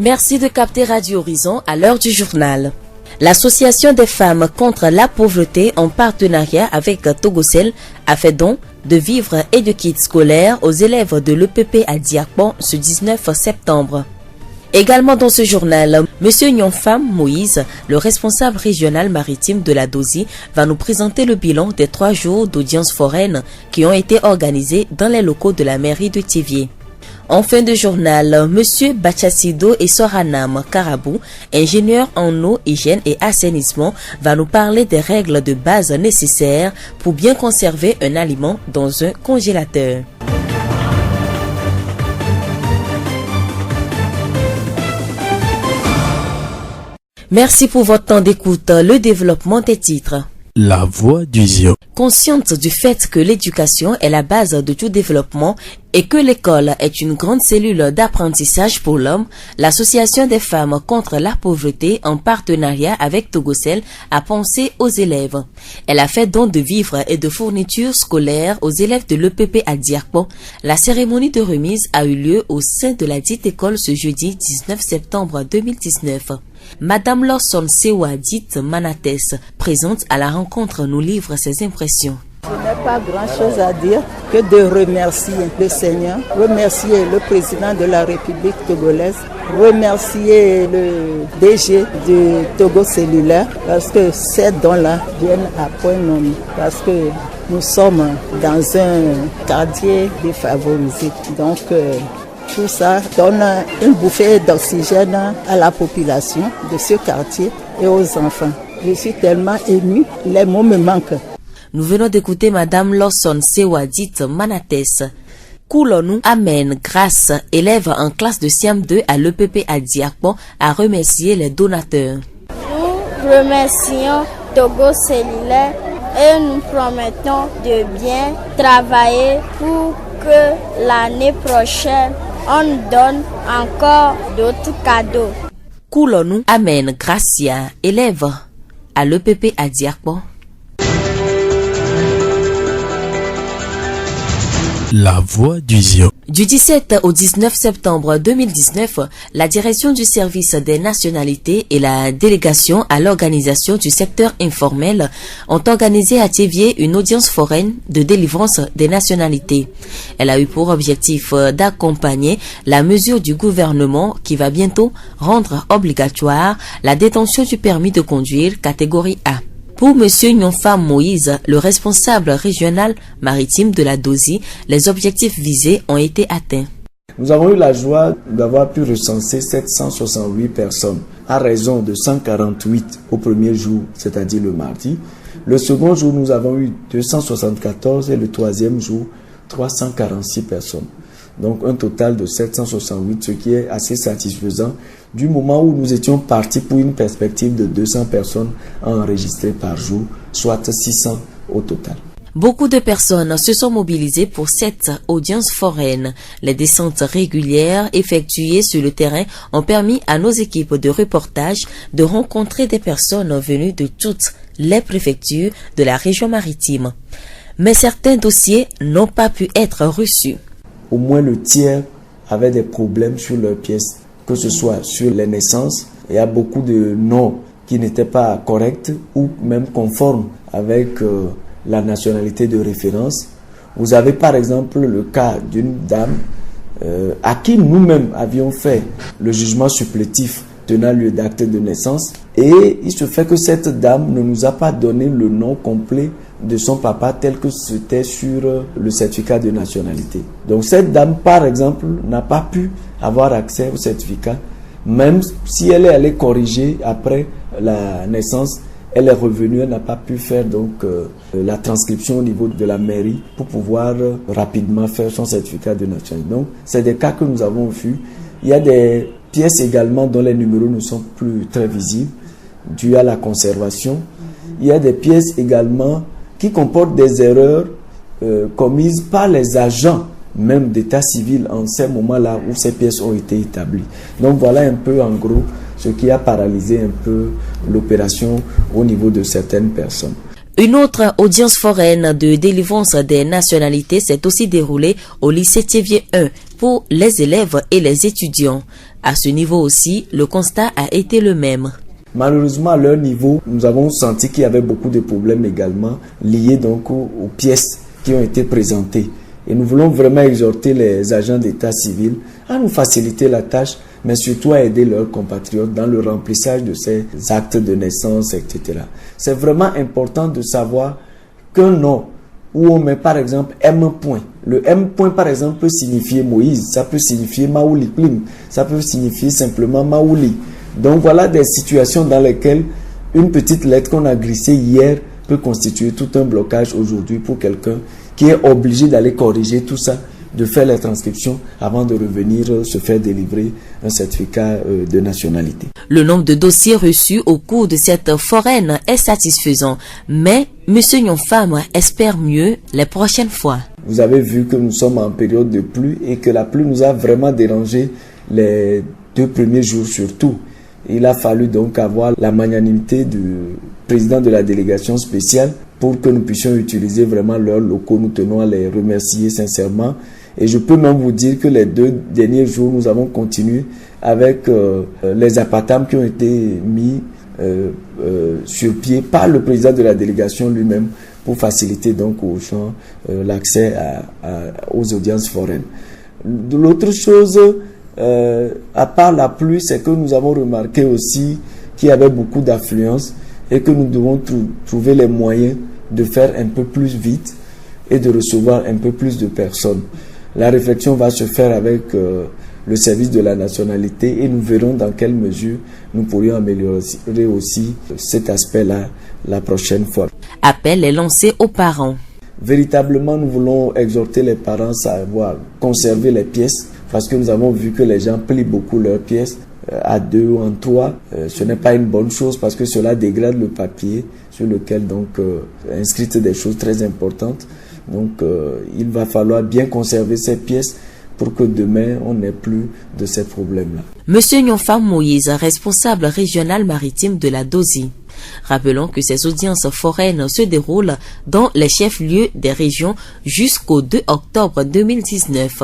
Merci de capter Radio Horizon à l'heure du journal. L'Association des femmes contre la pauvreté en partenariat avec Togocel a fait don de vivres et de kits scolaires aux élèves de l'EPP à Diakban ce 19 septembre. Également dans ce journal, M. Nyonfam Moïse, le responsable régional maritime de la DOSI, va nous présenter le bilan des 3 jours d'audience foraine qui ont été organisés dans les locaux de la mairie de Thiviers. En fin de journal, M. Bachassido et Soranam Karabou, ingénieur en eau, hygiène et assainissement, va nous parler des règles de base nécessaires pour bien conserver un aliment dans un congélateur. Merci pour votre temps d'écoute. Le développement des titres. La voix du Zion. Consciente du fait que l'éducation est la base de tout développement et que l'école est une grande cellule d'apprentissage pour l'homme, l'Association des femmes contre la pauvreté en partenariat avec Togocel a pensé aux élèves. Elle a fait don de vivres et de fournitures scolaires aux élèves de l'EPP à Diakban. La cérémonie de remise a eu lieu au sein de la dite école ce jeudi 19 septembre 2019. Madame Lawson Sewa, dite Manates, présente à la rencontre, nous livre ses impressions. Je n'ai pas grand-chose à dire que de remercier le Seigneur, remercier le président de la République togolaise, remercier le DG du Togo Cellulaire parce que ces dons-là viennent à point nommé, parce que nous sommes dans un quartier défavorisé. Donc, tout ça donne une bouffée d'oxygène à la population de ce quartier et aux enfants. Je suis tellement émue, les mots me manquent. Nous venons d'écouter Madame Lawson Sewa, dite Manates. Koulonou Amen Grâce, élève en classe de Siam 2 à l'EPP à Diakban, a remercié les donateurs. Nous remercions Togo Cellulaire et nous promettons de bien travailler pour que l'année prochaine on donne encore d'autres cadeaux. Koulonou Amen Gracia, élève à l'EPP à Diakban. La voix du Zion. Du 17 au 19 septembre 2019, la direction du service des nationalités et la délégation à l'organisation du secteur informel ont organisé à Thiviers une audience foraine de délivrance des nationalités. Elle a eu pour objectif d'accompagner la mesure du gouvernement qui va bientôt rendre obligatoire la détention du permis de conduire catégorie A. Pour M. Nyonfam Moïse, le responsable régional maritime de la DOSI, les objectifs visés ont été atteints. Nous avons eu la joie d'avoir pu recenser 768 personnes à raison de 148 au premier jour, c'est-à-dire le mardi. Le second jour, nous avons eu 274 et le troisième jour, 346 personnes. Donc un total de 768, ce qui est assez satisfaisant du moment où nous étions partis pour une perspective de 200 personnes enregistrées par jour, soit 600 au total. Beaucoup de personnes se sont mobilisées pour cette audience foraine. Les descentes régulières effectuées sur le terrain ont permis à nos équipes de reportage de rencontrer des personnes venues de toutes les préfectures de la région maritime. Mais certains dossiers n'ont pas pu être reçus. Au moins le tiers avait des problèmes sur leurs pièces, que ce soit sur les naissances. Il y a beaucoup de noms qui n'étaient pas corrects ou même conformes avec la nationalité de référence. Vous avez par exemple le cas d'une dame à qui nous-mêmes avions fait le jugement supplétif tenant lieu d'acte de naissance, et il se fait que cette dame ne nous a pas donné le nom complet de son papa tel que c'était sur le certificat de nationalité. Donc cette dame, par exemple, n'a pas pu avoir accès au certificat, même si elle est allée corriger après la naissance. Elle est revenue, elle n'a pas pu faire donc la transcription au niveau de la mairie pour pouvoir rapidement faire son certificat de nationalité. Donc c'est des cas que nous avons vus. Il y a des pièces également dont les numéros ne sont plus très visibles dû à la conservation. Il y a des pièces également qui comportent des erreurs commises par les agents même d'état civil en ces moments-là où ces pièces ont été établies. Donc voilà un peu en gros ce qui a paralysé un peu l'opération au niveau de certaines personnes. Une autre audience foraine de délivrance des nationalités s'est aussi déroulée au lycée Thiévier 1 pour les élèves et les étudiants. À ce niveau aussi, le constat a été le même. Malheureusement, à leur niveau, nous avons senti qu'il y avait beaucoup de problèmes également liés donc aux pièces qui ont été présentées. Et nous voulons vraiment exhorter les agents d'état civil à nous faciliter la tâche, mais surtout à aider leurs compatriotes dans le remplissage de ces actes de naissance, etc. C'est vraiment important de savoir qu'un nom où on met par exemple M. Le M. par exemple peut signifier Moïse, ça peut signifier Maouli Plim, ça peut signifier simplement Maouli. Donc voilà des situations dans lesquelles une petite lettre qu'on a glissée hier peut constituer tout un blocage aujourd'hui pour quelqu'un qui est obligé d'aller corriger tout ça, de faire les transcriptions avant de revenir se faire délivrer un certificat de nationalité. Le nombre de dossiers reçus au cours de cette foraine est satisfaisant, mais M. Nyonfam espère mieux les prochaines fois. Vous avez vu que nous sommes en période de pluie et que la pluie nous a vraiment dérangé les 2 premiers jours surtout. Il a fallu donc avoir la magnanimité du président de la délégation spéciale pour que nous puissions utiliser vraiment leurs locaux. Nous tenons à les remercier sincèrement. Et je peux même vous dire que les 2 derniers jours, nous avons continué avec les appartements qui ont été mis sur pied par le président de la délégation lui-même pour faciliter donc aux gens l'accès aux audiences foraines. L'autre chose, à part la pluie, c'est que nous avons remarqué aussi qu'il y avait beaucoup d'affluence et que nous devons trouver les moyens de faire un peu plus vite et de recevoir un peu plus de personnes. La réflexion va se faire avec le service de la nationalité et nous verrons dans quelle mesure nous pourrions améliorer aussi cet aspect-là la prochaine fois. Appel est lancé aux parents. Véritablement, nous voulons exhorter les parents à savoir conserver les pièces parce que nous avons vu que les gens plient beaucoup leurs pièces à 2 ou en 3. Ce n'est pas une bonne chose parce que cela dégrade le papier sur lequel donc inscrites des choses très importantes. Donc il va falloir bien conserver ces pièces pour que demain on n'ait plus de ces problèmes-là. Monsieur Nyonfam Moïse, responsable régional maritime de la DOSI. Rappelons que ces audiences foraines se déroulent dans les chefs-lieux des régions jusqu'au 2 octobre 2019.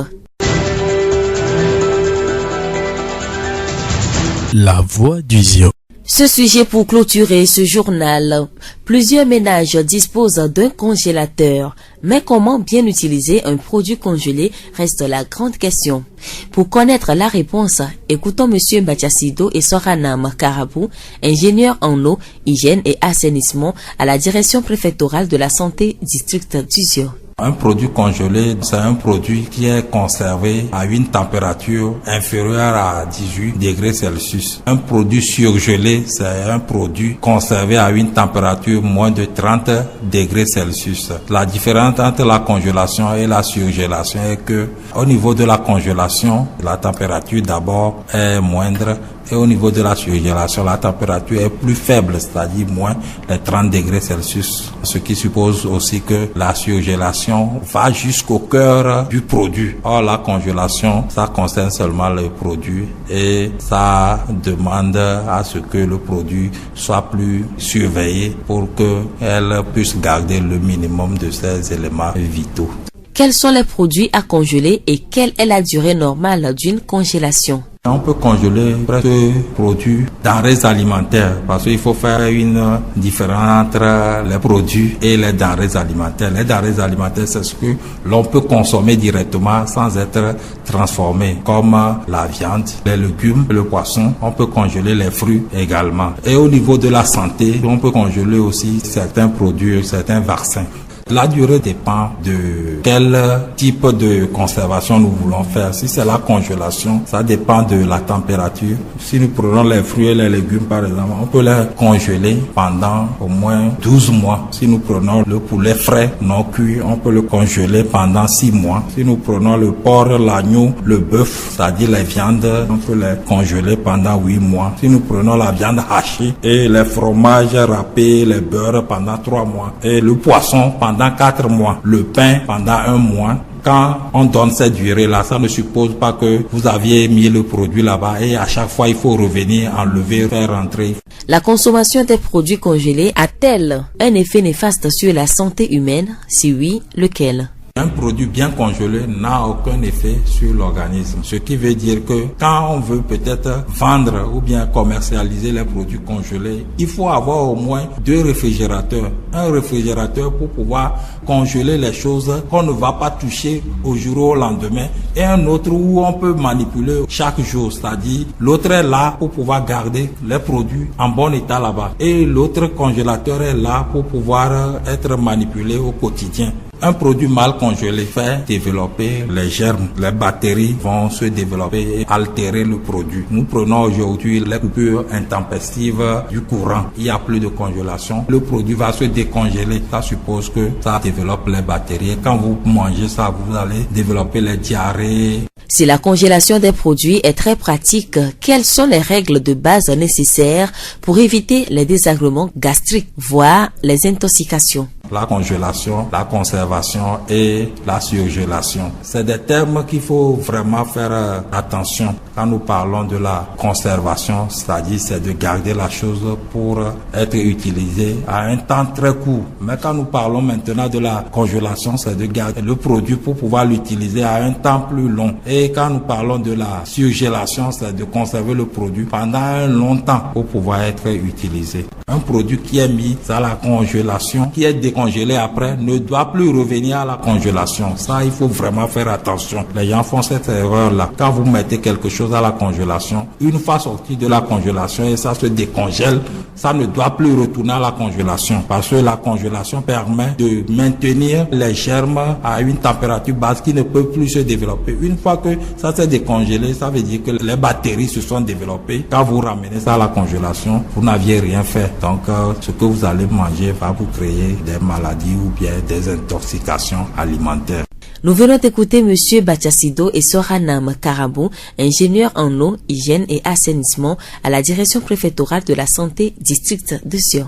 La voix du Zion. Ce sujet pour clôturer ce journal. Plusieurs ménages disposent d'un congélateur, mais comment bien utiliser un produit congelé reste la grande question. Pour connaître la réponse, écoutons M. Batiasido et Soranam Karabou, ingénieur en eau, hygiène et assainissement à la direction préfectorale de la santé district d'Uzio. Un produit congelé, c'est un produit qui est conservé à une température inférieure à 18 degrés Celsius. Un produit surgelé, c'est un produit conservé à une température moins de 30 degrés Celsius. La différence entre la congélation et la surgélation est que, au niveau de la congélation, la température d'abord est moindre. Et au niveau de la surgélation, la température est plus faible, c'est-à-dire moins les 30 degrés Celsius. Ce qui suppose aussi que la surgélation va jusqu'au cœur du produit. Or, la congélation, ça concerne seulement le produit et ça demande à ce que le produit soit plus surveillé pour qu'elle puisse garder le minimum de ses éléments vitaux. Quels sont les produits à congeler et quelle est la durée normale d'une congélation? On peut congeler presque produits denrées alimentaires parce qu'il faut faire une différence entre les produits et les denrées alimentaires. Les denrées alimentaires, c'est ce que l'on peut consommer directement sans être transformé, comme la viande, les légumes, le poisson. On peut congeler les fruits également. Et au niveau de la santé, on peut congeler aussi certains produits, certains vaccins. La durée dépend de quel type de conservation nous voulons faire. Si c'est la congélation, ça dépend de la température. Si nous prenons les fruits et les légumes, par exemple, on peut les congeler pendant au moins 12 mois. Si nous prenons le poulet frais, non cuit, on peut le congeler pendant 6 mois. Si nous prenons le porc, l'agneau, le bœuf, c'est-à-dire les viandes, on peut les congeler pendant 8 mois. Si nous prenons la viande hachée et les fromages râpés, les beurres pendant 3 mois. Et le poisson pendant 4 mois, le pain pendant 1 mois. Quand on donne cette durée-là, ça ne suppose pas que vous aviez mis le produit là-bas et à chaque fois il faut revenir, enlever, faire rentrer. La consommation des produits congelés a-t-elle un effet néfaste sur la santé humaine? Si oui, lequel? Un produit bien congelé n'a aucun effet sur l'organisme. Ce qui veut dire que quand on veut peut-être vendre ou bien commercialiser les produits congelés, il faut avoir au moins 2 réfrigérateurs. Un réfrigérateur pour pouvoir congeler les choses qu'on ne va pas toucher au jour ou au lendemain, et un autre où on peut manipuler chaque jour. C'est-à-dire l'autre est là pour pouvoir garder les produits en bon état là-bas. Et l'autre congélateur est là pour pouvoir être manipulé au quotidien. Un produit mal congelé fait développer les germes. Les bactéries vont se développer et altérer le produit. Nous prenons aujourd'hui les coupures intempestives du courant. Il n'y a plus de congélation. Le produit va se décongeler. Ça suppose que ça développe les bactéries. Et quand vous mangez ça, vous allez développer les diarrhées. Si la congélation des produits est très pratique, quelles sont les règles de base nécessaires pour éviter les désagréments gastriques, voire les intoxications? La congélation, la conservation et la surgélation. C'est des termes qu'il faut vraiment faire attention quand nous parlons de la conservation, c'est-à-dire c'est de garder la chose pour être utilisée à un temps très court. Mais quand nous parlons maintenant de la congélation, c'est de garder le produit pour pouvoir l'utiliser à un temps plus long. Et quand nous parlons de la surgélation, c'est de conserver le produit pendant un long temps pour pouvoir être utilisé. Un produit qui est mis à la congélation, qui est décongelé après, ne doit plus revenir à la congélation. Ça, il faut vraiment faire attention. Les gens font cette erreur-là. Quand vous mettez quelque chose à la congélation, une fois sorti de la congélation et ça se décongèle, ça ne doit plus retourner à la congélation parce que la congélation permet de maintenir les germes à une température basse qui ne peut plus se développer. Une fois que ça s'est décongelé, ça veut dire que les bactéries se sont développées. Quand vous ramenez ça à la congélation, vous n'aviez rien fait. Donc, ce que vous allez manger va vous créer des maladies ou bien des intoxications alimentaires. Nous venons d'écouter M. Bachassido et Soranam Karabou, ingénieur en eau, hygiène et assainissement à la direction préfectorale de la santé district de Sion.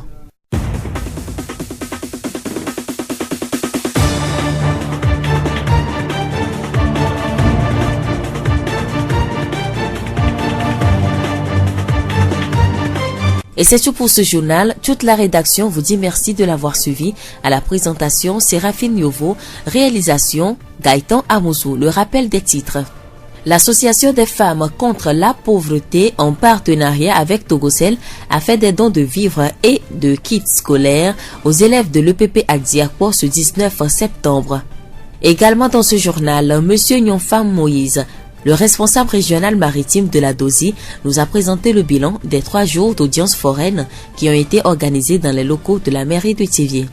Et c'est tout pour ce journal. Toute la rédaction vous dit merci de l'avoir suivi. À la présentation, Séraphine Yovo. Réalisation, Gaëtan Amouzou. Le rappel des titres. L'Association des femmes contre la pauvreté, en partenariat avec Togocel, a fait des dons de vivres et de kits scolaires aux élèves de l'EPP Agdiakpo ce 19 septembre. Également dans ce journal, M. Nyonfam Moïse, le responsable régional maritime de la DOSI, nous a présenté le bilan des 3 jours d'audience foraine qui ont été organisés dans les locaux de la mairie de Thiviers.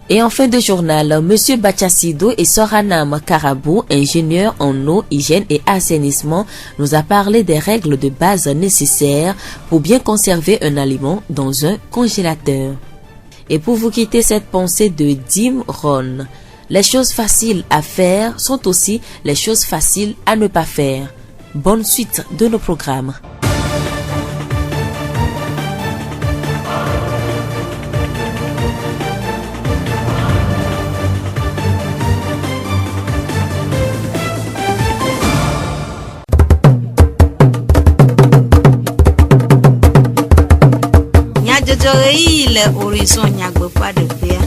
Et en fin de journal, M. Bachassido et Soranam Karabou, ingénieur en eau, hygiène et assainissement, nous a parlé des règles de base nécessaires pour bien conserver un aliment dans un congélateur. Et pour vous quitter cette pensée de Dim Ron, les choses faciles à faire sont aussi les choses faciles à ne pas faire. Bonne suite de nos programmes. Le horizon nyagbe pas de paix.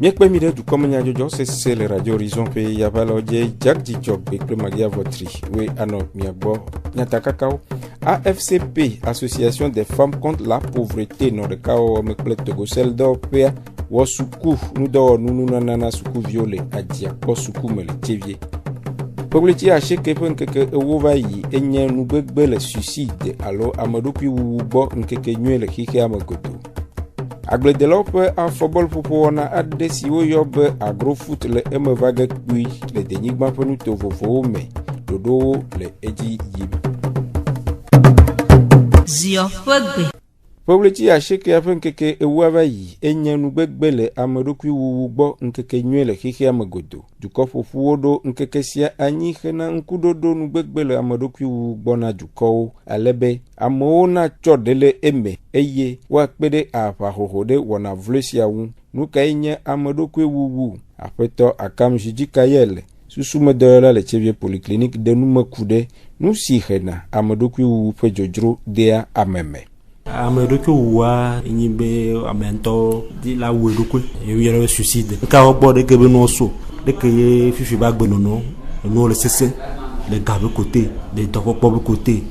Miekpe mi de du komenya jojo c'est le radio horizon pe yabalo je jagji job be magia votri we ano miagbo nyata kakao AFCP Association des femmes contre la pauvreté no de kao mekple Togocel do pe wo suku nu do nunu nana suku viole adia ko suku mele Thiviers. Pobleti a cheke pe nkeke ewova yi enye nu gbegbe le suicide alo ameɖokui wuwu gbɔ nkeke nyuie le xixe amegodo. Agbledelawo ƒe afɔbɔl ƒoƒo wɔna aɖe si woyɔ be agrofoot le eme va ge kpui le denyigba ƒe nuto vovovowo me. Ɖoɖowo le edzi yim. Zio ƒe gbe. Pobleti a cheke ƒe nkeke ewoava yi enye nu gbegbe le ameɖokui wuwu gbɔ nkeke nyuie le xixe amegodo. Dukɔ ƒoƒuwo ɖo nkeke sia anyi hena ŋkuɖoɖo nugbegbe le ameɖokui wuwu gbɔ na dukɔwo alebe amewo natsɔ ɖe le eme eye woakpe ɖe aʋahoho ɖe wɔna vlo sia ŋu. Nu kae nye ameɖokui wuwu? Aƒetɔ Akam Zidikayele, susume de la le chevie polyclinique de nous me coude nous si hena amadoku wu pe jojro dea ameme amadoku wa nyibe amento di la weruko yero suicide ka obo de kebe no so de ke fifi ba gbenono no le sese le gabe côté de toko pobre côté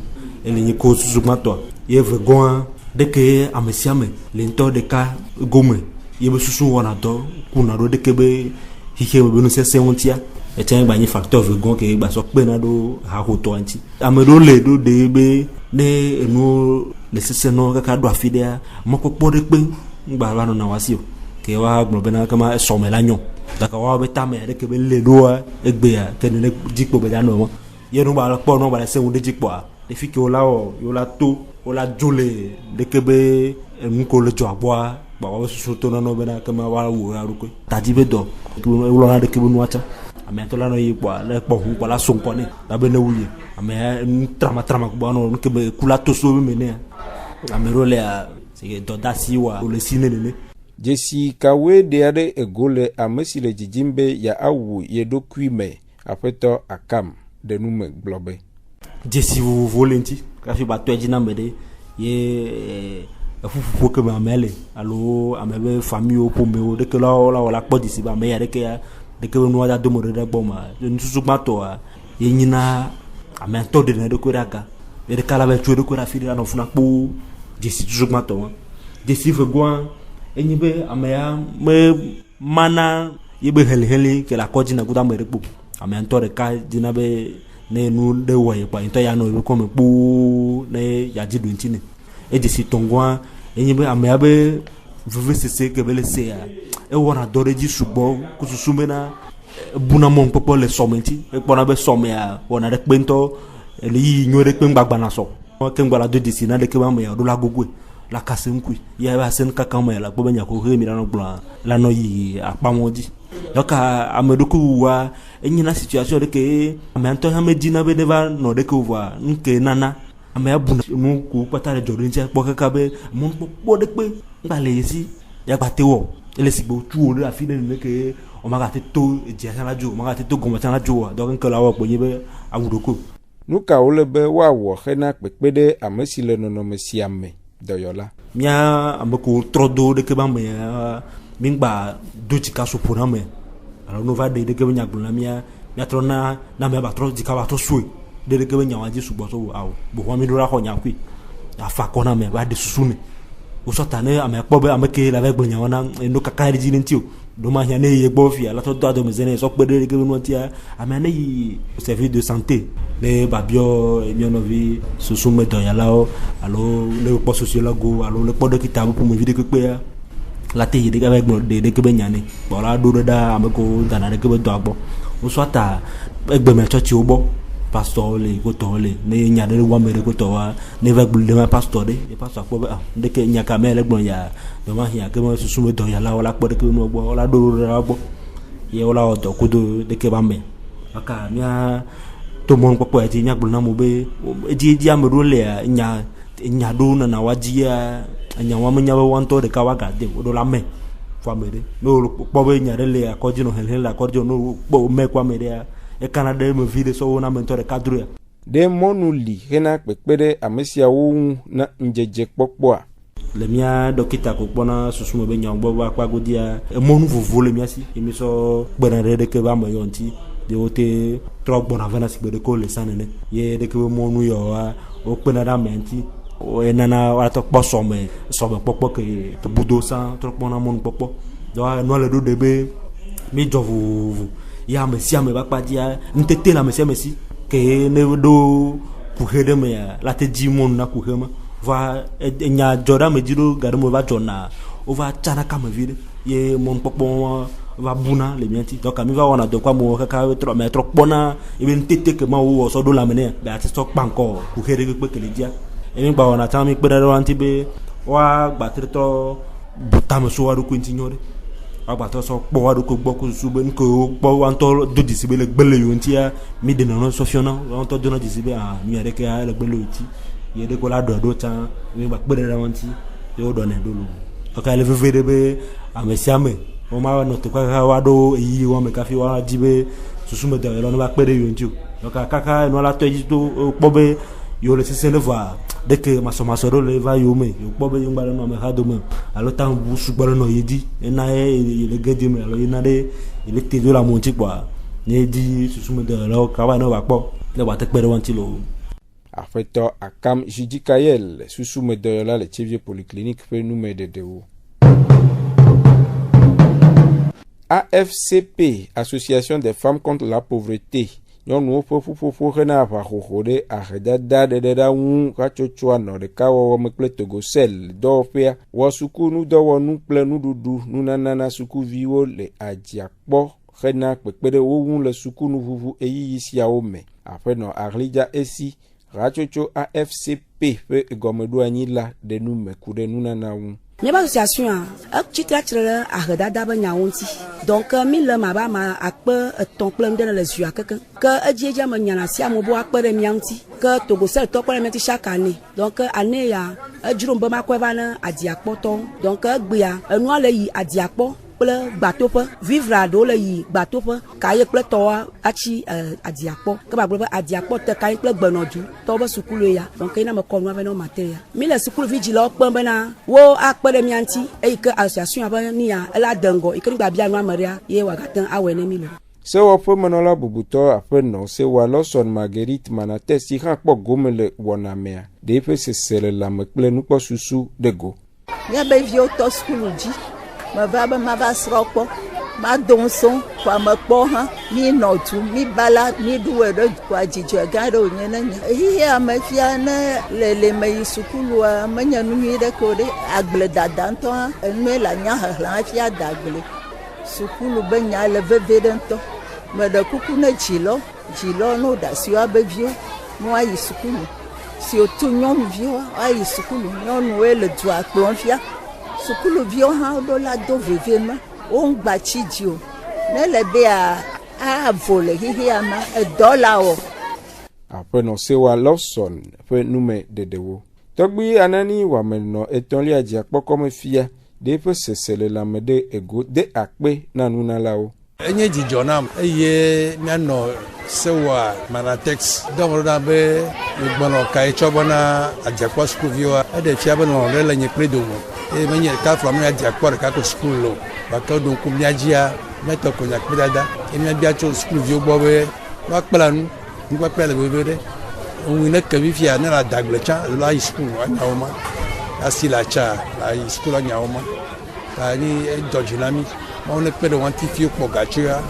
et le ko susumato ye vegon de ke amesiame le nto de ka gome ye be susu wona do kuna do de kebe hike be no sese wontia et tiens ba ni facteur vegon ke ba so pe na do ha ho to anti amedo le do de be ne no le sese no ka do afidea moko pode pe ngba ba no na wasio ke wa gbo be na kama so me lanyo daka wa be tame de ke be le do egbe ya ke ne jikpo be da no ye no ba po no ba se won de jikpo a de fi ke o la to o la jole de ke be nko le jo aboa ba wa so to no be na kama wa wo ra ruko tadi be do wo la de ke be no acha ame to la no yi kwa le po hu kwa la so pone da be na wuye ame trama kwa no ke be kula to so be mene ame role a se do da si wa o le sine ne Jesi kawe deade egole amesi le jijimbe ya awu yedo kuime apeto akam de nume globe. Jesi vous volenti ka fi ba to ejina mede ye fufu ke ma mele allo amebe famille o pombe o de ke la podi si ba me ya de ke no da domo de boma nsusu mato a ye nyina amento de ne ko raga e de kala be tu de ko ra fi na funa po Jesi tusu mato Jesi vegwan enyibe amaya me mana yebe hele ke la koji na guda mere pu amento de ka dinabe ne nu de woye pa into ya no be ko me pu ne ya jidu ntine e Jesi tongwa enyibe amaya be veve sese ke bele se ya e wona dore ji subo kususume na buna mon popo le somenti e pona be some ya wona de pento le yi nyore pe ngbagba na so ke ngbala de Jesi na de ke ba me ya do la gogwe la kasenkui ya ba sen kakama la bo benya ko remi la no blanc la no yi apamodi donc ameduku wa enyina situation de ke amento ha medina be deva no de ko wa nke nana ame abuna nu ku patare jorin je po kakabe mon po de pe ngale yesi ya gbatewo ele sigbo tu o la fine ne ke o ma gate to je sana jo ma gate to gomo sana jo donc nke la wo po yebe awudoko nuka ole be wa wo hena pepede amesi le no mesiame doyola mia ambako trodo de ke ba me mingba doji ka so pona me alors no va de ke nya gbona mia trona na me ba tro di ka ba to sui de ke nya waji su bo so awo bo wa mi do ra ho nya kwi afa kona me ba de susune o so tane ame po be ameke la ve gbona wana no kaka ri jini ntio do ma nya ne ye gbo fi ala to do me zene so pe de ke no tia ame ne yi service de santé le babio e mio novi susume do ya lao allo le po sociologue allo le po de kitabu pour me vide que pe la te de avec de ke be nyane bo la do da ameko dana de ke be do agbo o so ta egbe me church obo pastor le ko to le ne nya de wa me de ko to wa ne va gbul de ma pastor de e pastor ko be de ke nya ka me le gbon ya do ma ya ke mo susume do ya lao la po de ke no gbo la do da gbo ye o la o to ko do de ke ba me aka mia to mon popo ati nya gbona mo be di amero le nya do na wajia nya wa mnya wa wanto de ka wa gade o do la me famere no po be nya le akoji no hele akoji no po me kwa me de e Canada me vide so na mentor cadre de monuli hena pepede amesia wo na njeje popo a le mia dokita ko bona susumo be nya gbo wa kwa godia e monu vovo le mia si e mi so gbona de ke ba mo yonti de ote trop bon avant si de ko le sanene ye de ke monu yo wa o pena da menti o enana wa to po so me popo ke to budo san trop bon amon popo do no le do de be mi jovu ya me si ame ba pa dia ntete la me si ke ne do ku hede me la te di mon na ku hema va nya joda me diro gare mo va jona o va chana ka me vide ye mon popo va buna le mienti donc ami va wana de kwa mo ka trop mais trop bona e ben tete ke ma wo so do la mene ba ti so panko ku hede ke ke le dia e mi ba wana tan mi pe da wanti be wa gba trito butam so wa ku ntinyore agba so po wa ko gbo ko sube nko po wa to do disibe le gbele yo ntia mi de no so fiona wa to do no disibe mi ere ke le gbele oti ye de ko la do tan mi ba pe da wanti yo do ne do lu o ka le veve be amesiame o ma no to ka wa do yi wa me ka fi wa jibe susume de lo no ba pere yo ntiu donc kaka no la toji to pobe yo le se le va dès que maso le va yo me yo pobe yo ngba no me ha do me alo tan bu su gbalo no yedi na le gedi me alo ina de il te de la monti quoi ne di susume de lo ka ba no ba po le ba te pere wanti lo afeto akam jidikayel susume de la le chevie polyclinique pe nous me de wo AFCP, Association des femmes contre la pauvreté. Nous rena va hore areda da un kachochwa no de kawo mekle togosel do pea wasuku nu do wonu ple nu dudu nu nanana suku viwo le ajiakpo rena pepere wo le suku nu vuvu eyi sia ome après no arlija esi rachocho AFCP pe gomedo anila de nu mekude nu nanawu. Nyaba association a chitra areda da ba nyawonti donc mi le ma ba ma akpe ton plan de les yeux que adieja ma nyana sia mo bo akpe de mianti que togo sel to kwa meti chaque année donc année ya adjuro mba ma kwa ba na adiakpo ton donc gbia enu ale yi adiakpo ple gbatope vivre do le yi gbatope kaye ple to achi adiakpo que ba ple adiakpo te kaye ple gbenodu to ba sukulu ya donc ina me konwa be no materia mi le sukulu vigilo pembe na wo akpe de mianti e que association aba ni ya la dengo ikri gba bia no amaria ye wagatan awene mi lo se wo pe manola bubuto ape no se wa Lawson Marguerite manate si han po gomele wonamea de pe se sele la mekple nu po susu de go ya be vio to skulu ji ma va sroko ma donson kwa makpo ha mi notu mi bala mi duwe do kwa jijo garo nyena hi amafia na le mai sukulu amanya nu mi de ko de agle dadanto enwe la nya ha fia dagle sukulu benya le vevedento ma da kuku na jilo no da si abevio mo ayi sukulu si otunyon vio ayi sukulu nyonu ele du aklonfia sukulu vio ha do la do vevema on gba chidio ne le be a vole hihi ama $1 o après no se wa Lawson pe nume dedewo togbi anani wa menno etonli aji apoko me fia de pe sesele la mede ego de akpe na nuna lao enye ji jonam eye miano sewa manatex donc da be igbono kai chobona ajakwa school viewa ade fia be no le nye predomo e menye ka from ya ajakwa ka ko school lo ba ka don ku miajia meto ko nyak pedada e mi bia cho school view bobe wa planu ngwa pele bebe on ne ka bi fia na la dagle cha la school wa naoma asila cha la school naoma ta ni dojilami on ne peut wanti fi ko gachia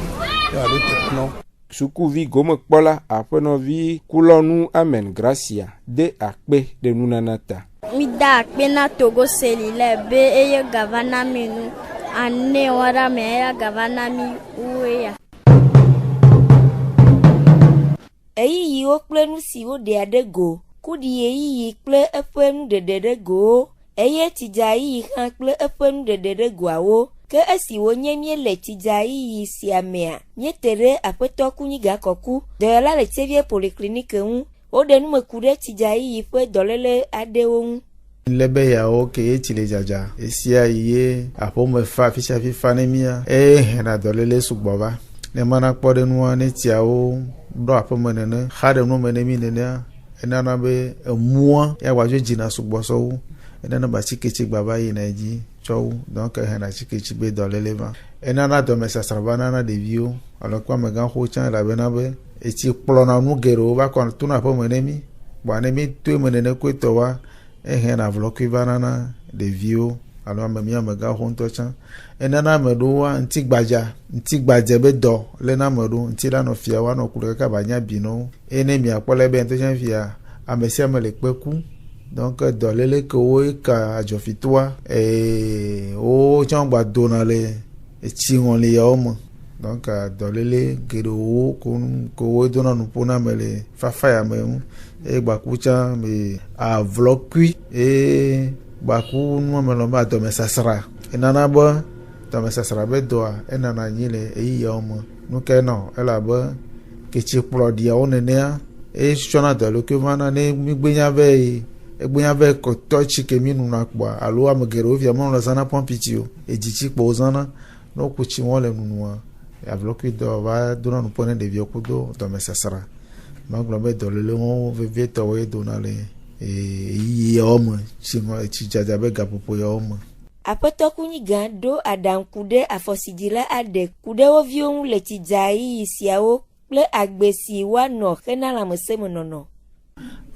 ya lo tekno suku vi gomo kpola apeno vi kulonu amen gracia de akpe de nunanata mi da akpe na togo selile be eye gavana minu ane wara me ya gavana mi uya eyi yi o plenu si o de adego kudi eyi yi ple efenu de dedego eye tija yi han ple efenu de dedego awo ke esi wonye mie le tija yi si amea nye tere apeto kunyiga koku de la le tevie polyclinique un o de nu mekude tija yi fe dolele adewo lebe ya o ke etile jaja esia yi apo me fa fisha fi fanemia na dolele sugboba ne mana kpode nu ne tiawo do apo menene hade nu menemi nene enana be mua ya wajo jina sugboso enana ba chikechi gbaba yi na ji chow donc na chikechi be dolele ba enana do mesa sarabana na devio alokwa mega ho chan la benabe eti plona nu gero ba kon tuna apo menemi ba nemi tu menene ko to wa na vlokwi banana devio alo amemia mega ho nto chan enana medo wa ntigbaja be do le na medo ntila no fia wa no kuru ka banya bino enemi apole be nto chan fia amesia mele peku donc dolele ko ka ajofitwa o changba donale chingon le yom donc dolele gero ko dona no pona mele fafaya me gbakucha me a vlokui gbaku no melo ba do mesasra enana ba do mesasra be do enana nyile yom no ke no ela ba ke chi plodia onene chona dolo ke mana ne migbenya be egbunya be ko touch ke minu na kpa alo amgero via mo la sana pompitio ejichi po zana no ku chi won le nunua avlo ki do va do no pone de vio kudo do mesasra maglo be do le mo ve to we do na le e homme chimo chi jaja be gapopo ya homme Apoto kunyiga do adam kude afosidila ade kude wo vion le tijai isiao ple agbesi wa no kena la mesemo nono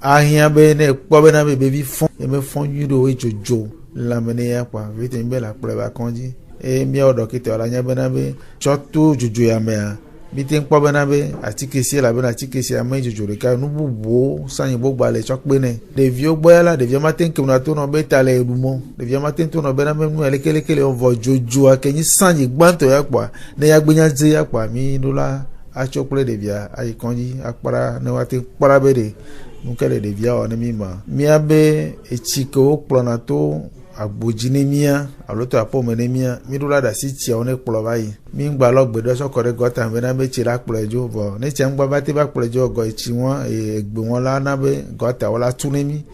ahia be ne po be na be bi fon e me fon yudo e jojo la mene ya kwa vite mbe la ple ba konji e mi odo kite ola nya be na be chotu jojo ya me bite po be na be atikesi la be na atikesi ya me jojo re ka nu bubu sanyi bo gba le chokpe ne de vio gboyala de vio matin ke na to no be tale edumo de vio matin to no be na me nu elekele on vo jojo akenyi sanyi gbanto ya kwa ne ya gbenya ze ya kwa mi dola achokple de via ai konji akpara ne wati kpara be de nukele de via o ne mi ma mi abe echiko plana to agbojini mia aloto apo mene mia mi dola da si ti one kplo bayi mi ngba lo gbedo so kore gota be na be ti la kplejo bo ne ti ngba ba ti ba kplejo go ichi won egbe won la na be gota wala tunemi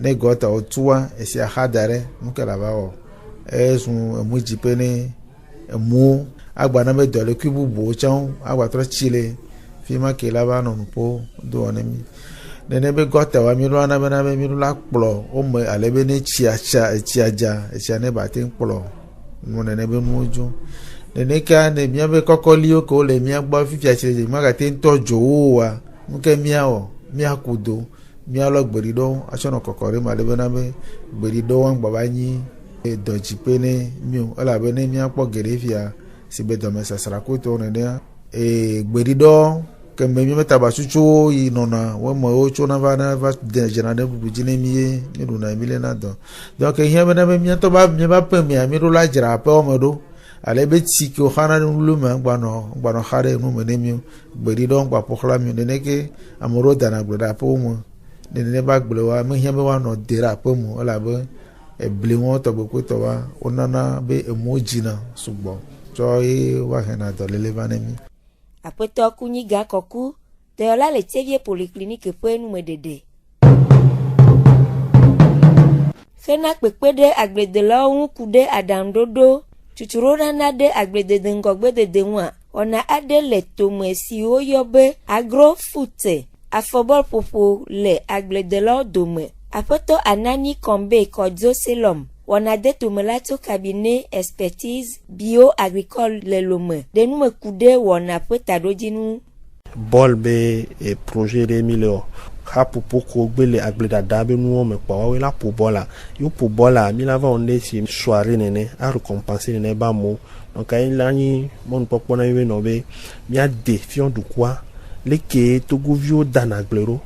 ne gota o tuwa e si ahadare nukela ba o esun mu jipe ne mu agba na be dole kubu bo chan agba tro chile fi ma ke la ba no po do one mi nene be gota wa mi ro na be mi ro la kplo o mo ale be ne chiaja ne ba tin kplo mo nene be moju nene ka ne mi be kokoli o ko le mi agba fi chile ma ga tin tojo wa mu ke mi awo mi akudo mi alo gberido asono kokore ma le be na be gberido wan baba yin doji pe ne mi o la be ne mi apo gerefia si be do mesa saraku to ne de gberido ke me mi meta ba chuchu yi nona wo mo o chu na va de jana de bu jine mi ru na mi le na do donc hier be na be mi to ba mi ba pe mi ru la jira pe o mo do ale be ti ko khana lu ma gba no khare nu me ne mi gberido gba pokla mi ne ke amoro dana gbeda po mo ne ba gble wa mi hier be wa no dera pe mo la be ble won to gbo to wa onana be emoji na sugbo so e wa hena do le bane mi apoto kunyiga koku te ola le tevie polyclinique po enu medede fena pepede agbede lo un kude adandodo chuchurona na de agbede de ngogbede de wa ona ade le tomesi oyobe agrofute afobol popo le agbede lo dome apoto anani kombe kodzo selom wana de tumelato cabinet expertise bio agricole le lome de nous kude wana peta dojinu bolbe e projet de milio ha poko gbele agbeda dabe nu me pa wa la po bola yo po bola mi la va onde si soirée nene a récompenser nene ba mo donc ay lani mon popo na we no be mi a défiant du quoi le ke togovio danaglero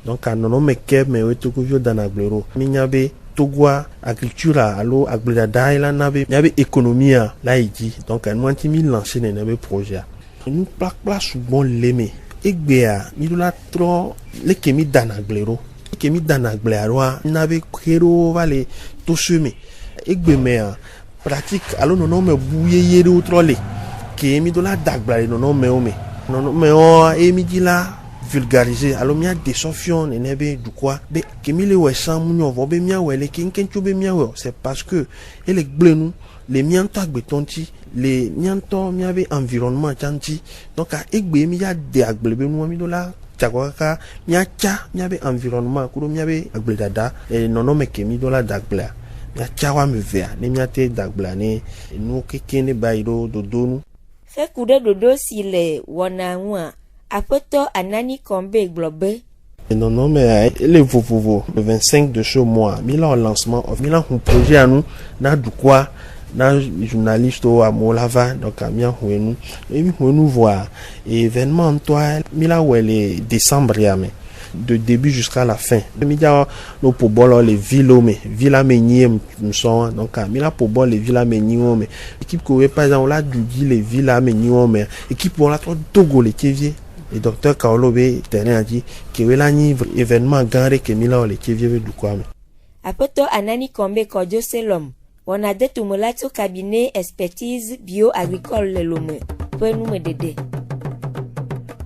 donc anono me ke me we togovio danaglero mi nyabe togwa agriculture alo agbeda daila nabe nyabe économie la iji donc an wanti mi lancer nene projet nous place bon leme egbea mi dola tro le kemi danaglero kemi danaglero nabe kero vale to seme egbe me pratique alo no me bouye yere tro le kemi dola daglare no me o e mi dila vulgariser alors mia de sofion nebe du quoi be kemi le wesan munyo vo be mia wele kinken chobe mia we c'est parce que ele gblenu le mianta gbetonti le mianto miabe environnement chanti donc a egbe mi ya de agbelebe nu mi dola chakaka miacha miabe environnement kuro miabe agbedada e nono me kemi dola dagbla mia chawa me vea ne miate dagbla ne nu kekene bairo dodonu fe kude dodo si le wona nwa apoto anani kombe globe non mais les vovovo le 25 de ce mois mi la lancement of mi la un projet à nous na du quoi na journaliste au Molava donc mi a huenu et mi huenu voir événement toi mi la le décembre yame de début jusqu'à la fin mi dia no pobolo les villa menyi sont donc mi la pobolo les villa menyi mais équipe ko par exemple la du les villa menyi mais équipe on la Togo les Kévier et docteur Kaolobe terrain a dit que wela ni événement gare que mi la les Kévier du quoi apoto anani kombe kojo selom on a détumulato cabinet expertise bio agricole le lome pour nous medede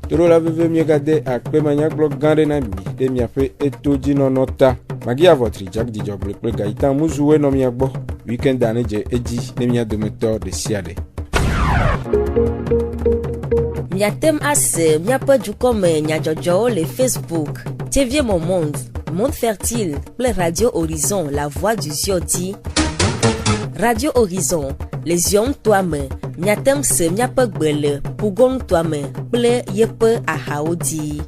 toro la veve mi gade akpe manya blog gare na mi de mi ape etoji no nota magi avotri jack di job le gaita muzuwe no mi agbo weekend ane je eji ne mi adometor de siade Miatem ase, miape du comme Nyadjojo, le Facebook. TV Mon Monde, Monde Fertile, le Radio Horizon, La Voix du Zioti. Radio Horizon, les yom toi-même, miatem se miape gbele, pougon toi-même, ple yepe a haodi.